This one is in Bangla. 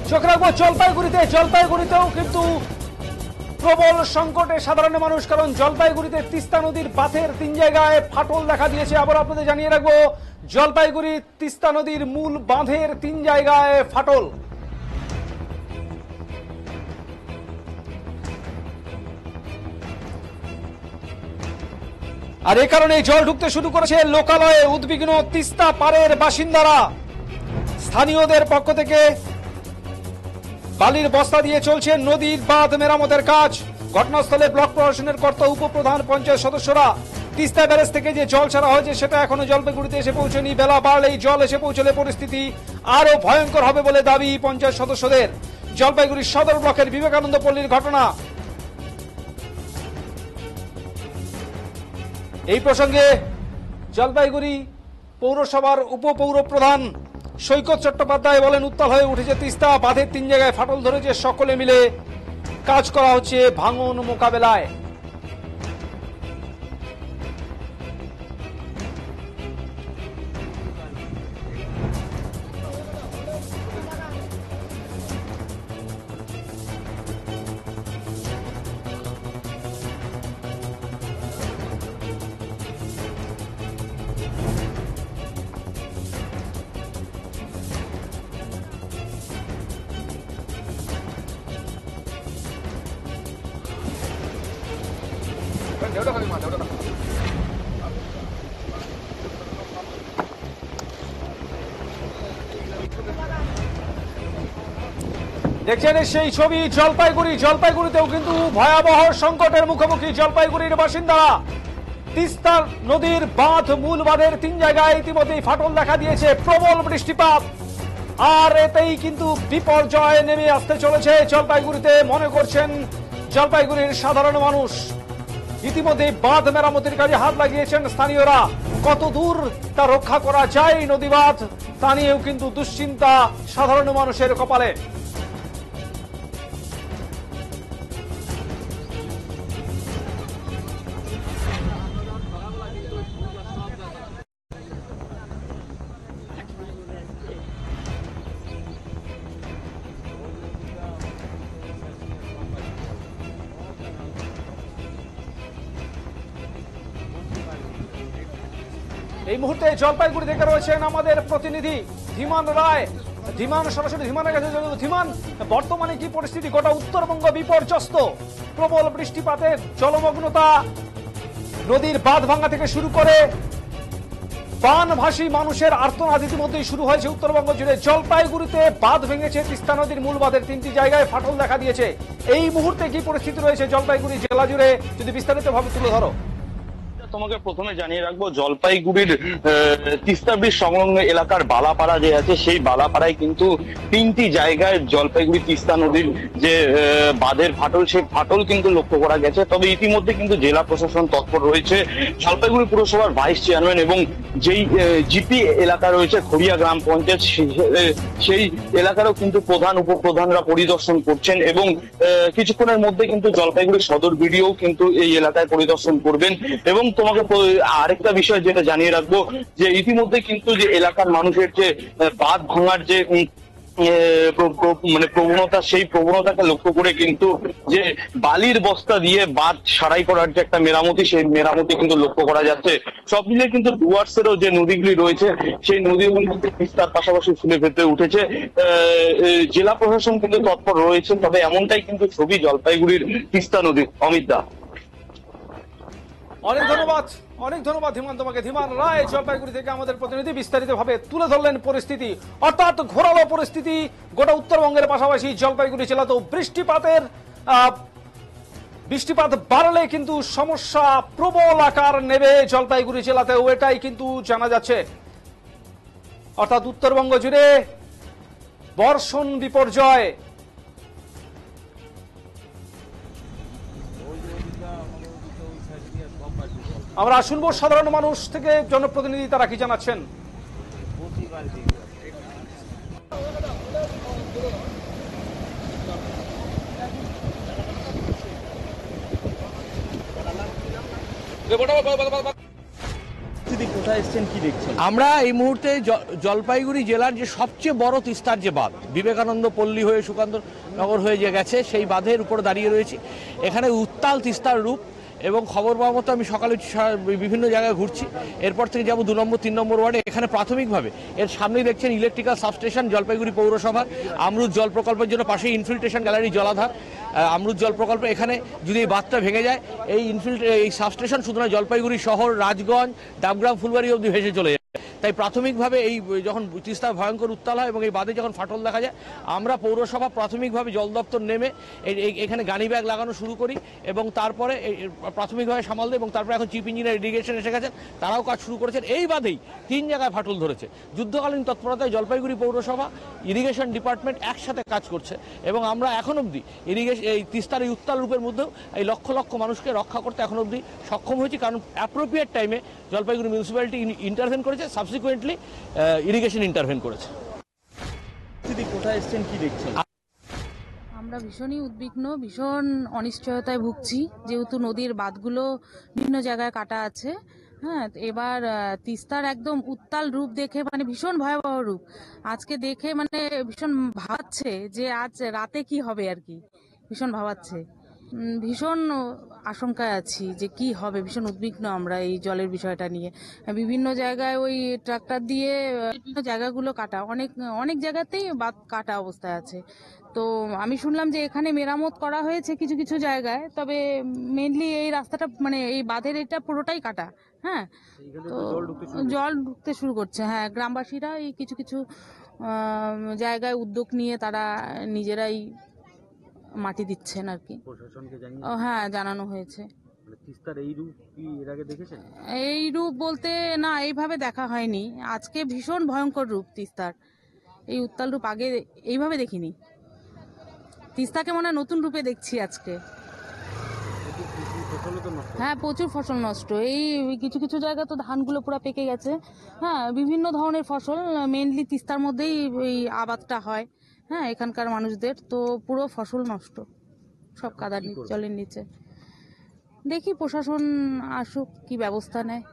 চোখ রাখবো জলপাইগুড়িতেও কিন্তু প্রবল সংকটে সাধারণ মানুষ, কারণ জলপাইগুড়িতে তিস্তা নদীর বাঁধের 3 জায়গায় ফাটল দেখা দিয়েছে। আবার আপনাদের জানিয়ে রাখবো, জলপাইগুড়ি তিস্তা নদীর মূল বাঁধের 3 জায়গায় ফাটল। আর এ কারণে জল ঢুকতে শুরু করেছে লোকালয়ে। উদ্বিগ্ন তিস্তা পাড়ের বাসিন্দারা। স্থানীয়দের পক্ষ থেকে বালির বস্তা দিয়ে চলছে নদীর বাঁধ মেরামতের কাজ। ঘটনাস্থলে ব্লক প্রশাসনের কর্তা উপপ্রধান পঞ্চায়েত সদস্যরা। তিস্তা ব্যারেজ থেকে যে জল ছাড়া হয়েছে সেটা এখনো জলপাইগুড়িতে এসে পৌঁছেনি। বেলা বাড়লেই জল এসে পৌঁছলে পরিস্থিতি আরো ভয়ঙ্কর হবে বলে দাবি পঞ্চায়েত সদস্যদের। জলপাইগুড়ি সদর ব্লকের বিবেকানন্দ পল্লীর ঘটনা। এই প্রসঙ্গে জলপাইগুড়ি পৌরসভার উপপৌরপ্রধান সৈকত চট্টোপাধ্যায় বলেন, উত্তাল হয়ে উঠেছে তিস্তা, বাঁধের 3 জায়গায় ফাটল ধরেছে, সকলে মিলে কাজ করা হচ্ছে ভাঙন মোকাবেলায়। দেখছেন সেই ছবি জলপাইগুড়িতেও কিন্তু ভয়াবহ সংকটের মুখোমুখি জলপাইগুড়ির বাসিন্দারা। তিস্তা নদীর বাঁধ, মূল বাঁধের 3 জায়গায় ইতিমধ্যেই ফাটল দেখা দিয়েছে। প্রবল বৃষ্টিপাত, আর এতেই কিন্তু বিপর্যয় নেমে আসতে চলেছে জলপাইগুড়িতে, মনে করছেন জলপাইগুড়ির সাধারণ মানুষ। ইতিমধ্যে বাঁধ মেরামতির কাজে হাত লাগিয়েছেন স্থানীয়রা। কত দূর তা রক্ষা করা যায় নদী বাঁধ, তা নিয়েও কিন্তু দুশ্চিন্তা সাধারণ মানুষের কপালে। এই মুহূর্তে জলপাইগুড়ি থেকে রয়েছেন আমাদের প্রতিনিধি ধীমান রায়। ধীমান, সরাসরি ধীমানের কাছে। ধীমান, বর্তমানে কি পরিস্থিতি? গোটা উত্তরবঙ্গ বিপর্যস্ত, প্রবল বৃষ্টিপাতে জলমগ্নতা, নদীর বাঁধ ভাঙা থেকে শুরু করে বানভাসী মানুষের আর্তনাদ ইতিমধ্যেই শুরু হয়েছে উত্তরবঙ্গ জুড়ে। জলপাইগুড়িতে বাঁধ ভেঙেছে, তিস্তা নদীর মূল বাঁধের 3টি জায়গায় ফাটল দেখা দিয়েছে। এই মুহূর্তে কি পরিস্থিতি রয়েছে জলপাইগুড়ি জেলা জুড়ে, যদি বিস্তারিতভাবে তুলে ধরো। তোমাকে প্রথমে জানিয়ে রাখবো, জলপাইগুড়ির তিস্তা ব্রিজ সংলগ্ন এলাকার বালাপাড়া যে আছে, সেই বালাপাড়ায় কিন্তু 3টি জায়গায় জলপাইগুড়ি তিস্তা নদীর যে বাঁধের ফাটল, সেই ফাটল কিন্তু লক্ষ্য করা গেছে। তবে ইতিমধ্যে কিন্তু জেলা প্রশাসন তৎপর রয়েছে। জলপাইগুড়ি পুরসভার ভাইস চেয়ারম্যান এবং যেই জিপি এলাকা রয়েছে খড়িয়া গ্রাম পঞ্চায়েত, সেই এলাকারও কিন্তু প্রধান উপপ্রধানরা পরিদর্শন করছেন এবং কিছুক্ষণের মধ্যে কিন্তু জলপাইগুড়ি সদর বিডিও কিন্তু এই এলাকায় পরিদর্শন করবেন। এবং তোমাকে আরেকটা বিষয় যেটা জানিয়ে রাখবো, যে ইতিমধ্যে কিন্তু যে এলাকার মানুষের যে বাঁধ ভাঙার যে মানে প্রবণতা, সেই প্রবণতাকে লক্ষ্য করে কিন্তু যে বালির বস্তা দিয়ে বাঁধ সারাই করার যে একটা মেরামতি, সেই মেরামতি কিন্তু লক্ষ্য করা যাচ্ছে। সব মিলিয়ে কিন্তু ডুয়ার্সেরও যে নদীগুলি রয়েছে, সেই নদীগুলি কিন্তু তিস্তার পাশাপাশি ফুলে ফেটে উঠেছে। জেলা প্রশাসন কিন্তু তৎপর রয়েছে। তবে এমনটাই কিন্তু ছবি জলপাইগুড়ির তিস্তা নদীর। অমিত দা, অনেক ধন্যবাদ, অনেক ধন্যবাদ ধীমান তোমাকে। ধীমান রায় জলপাইগুড়ি থেকে আমাদের প্রতিনিধি বিস্তারিতভাবে তুলে ধরলেন পরিস্থিতি, অর্থাৎ ঘোরালো পরিস্থিতি গোটা উত্তরবঙ্গের পাশাপাশি জলপাইগুড়ি জেলাতেও বৃষ্টিপাত বাড়লে কিন্তু সমস্যা প্রবল আকার নেবে জলপাইগুড়ি জেলাতেও, এটাই কিন্তু জানা যাচ্ছে। অর্থাৎ উত্তরবঙ্গ জুড়ে বর্ষণ বিপর্যয়। আমরা শুনবো সাধারণ মানুষ থেকে জনপ্রতিনিধি তারা কি জানাচ্ছেন। আমরা এই মুহূর্তে জলপাইগুড়ি জেলার যে সবচেয়ে বড় তিস্তার যে বাঁধ, বিবেকানন্দ পল্লী হয়ে সুকান্ত নগর হয়ে যে গেছে, সেই বাঁধের উপর দাঁড়িয়ে রয়েছি। এখানে উত্তাল তিস্তার রূপ, এবং খবর পাওয়া মতো আমি সকালে বিভিন্ন জায়গায় ঘুরছি, এরপর থেকে যাবো 2 নম্বর 3 নম্বর ওয়ার্ডে। এখানে প্রাথমিকভাবে এর সামনেই দেখছেন ইলেকট্রিক্যাল সাবস্টেশন, জলপাইগুড়ি পৌরসভার আমরুদ জল প্রকল্পের জন্য পাশে ইনফিল্ট্রেশন গ্যালারি জলাধার আমরুদ জল প্রকল্প। এখানে যদি এই বাঁধটা ভেঙে যায়, এই সাবস্টেশন শুধু নয়, জলপাইগুড়ি শহর, রাজগঞ্জ, ডাবগ্রাম, ফুলবাড়ি অবধি ভেসে চলে যায়। তাই প্রাথমিকভাবে এই যখন তিস্তা ভয়ঙ্কর উত্তাল হয় এবং এই বাঁধে যখন ফাটল দেখা যায়, আমরা পৌরসভা প্রাথমিকভাবে জল দপ্তর নেমে এখানে গানি ব্যাগ লাগানো শুরু করি এবং তারপরে প্রাথমিকভাবে সামাল দেয়। এবং তারপরে এখন চিফ ইঞ্জিনিয়ার ইরিগেশন এসে গেছেন, তারাও কাজ শুরু করেছেন। এই বাঁধেই 3 জায়গায় ফাটল ধরেছে। যুদ্ধকালীন তৎপরতায় জলপাইগুড়ি পৌরসভা, ইরিগেশন ডিপার্টমেন্ট একসাথে কাজ করছে এবং আমরা এখন অবধি এই তিস্তার এই উত্তাল রূপের মধ্যেও এই লক্ষ লক্ষ মানুষকে রক্ষা করতে এখন অবধি সক্ষম হয়েছি, কারণ অ্যাপ্রোপ্রিয়েট টাইমে জলপাইগুড়ি মিউনিসিপ্যালিটি ইন্টারভেন করেছে, সাবসিকুয়েন্টলি ইরিগেশন ইন্টারভেন করেছে। কোথায় এসেছেন, কি দেখছেন? আমরা ভীষণই উদ্বিগ্ন, ভীষণ অনিশ্চয়তায় ভুগছি, যেহেতু নদীর বাঁধগুলো বিভিন্ন জায়গায় কাটা আছে। হ্যাঁ, এবার তিস্তার একদম উত্তাল রূপ দেখে, মানে ভীষণ ভয়াবহ রূপ আজকে দেখে, মানে ভীষণ ভাবাচ্ছে যে আজ রাতে কি হবে আর কি, ভীষণ ভাবাচ্ছে। ভীষণ আশঙ্কায় আছি যে কি হবে, ভীষণ উদ্বিগ্ন আমরা এই জলের বিষয়টা নিয়ে। বিভিন্ন জায়গায় ওই ট্রাক্টর দিয়ে বিভিন্ন জায়গাগুলো কাটা, অনেক অনেক জায়গাতেই বাঁধ কাটা অবস্থায় আছে। তো আমি শুনলাম যে এখানে মেরামত করা হয়েছে কিছু কিছু জায়গায়, তবে মেনলি এই রাস্তাটা, মানে এই বাঁধের এটা পুরোটাই কাটা। হ্যাঁ, তো জল ঢুকতে শুরু করছে। হ্যাঁ, গ্রামবাসীরা এই কিছু কিছু জায়গায় উদ্যোগ নিয়ে তারা নিজেরাই মাটি দিচ্ছেন আর কি। হ্যাঁ, জানানো হয়েছে। তিস্তার এই রূপ কি এর আগে দেখেছেন? এই রূপ বলতে না, এইভাবে দেখা হয়নি। আজকে ভীষণ ভয়ঙ্কর রূপ তিস্তার, এই উত্তাল রূপ আগে এইভাবে দেখিনি। তিস্তাকে মনে হয় নতুন রূপে দেখছি আজকে। হ্যাঁ, প্রচুর ফসল নষ্ট। এই কিছু কিছু জায়গা তো ধানগুলো পুরো পেকে গেছে। হ্যাঁ, বিভিন্ন ধরনের ফসল, মেনলি তিস্তার মধ্যেই এই আবাদটা হয়। হ্যাঁ, এখানকার মানুষদের তো পুরো ফসল নষ্ট, সব কাদার জলের নিচে। দেখি প্রশাসন আসুক, কি ব্যবস্থা নেয়।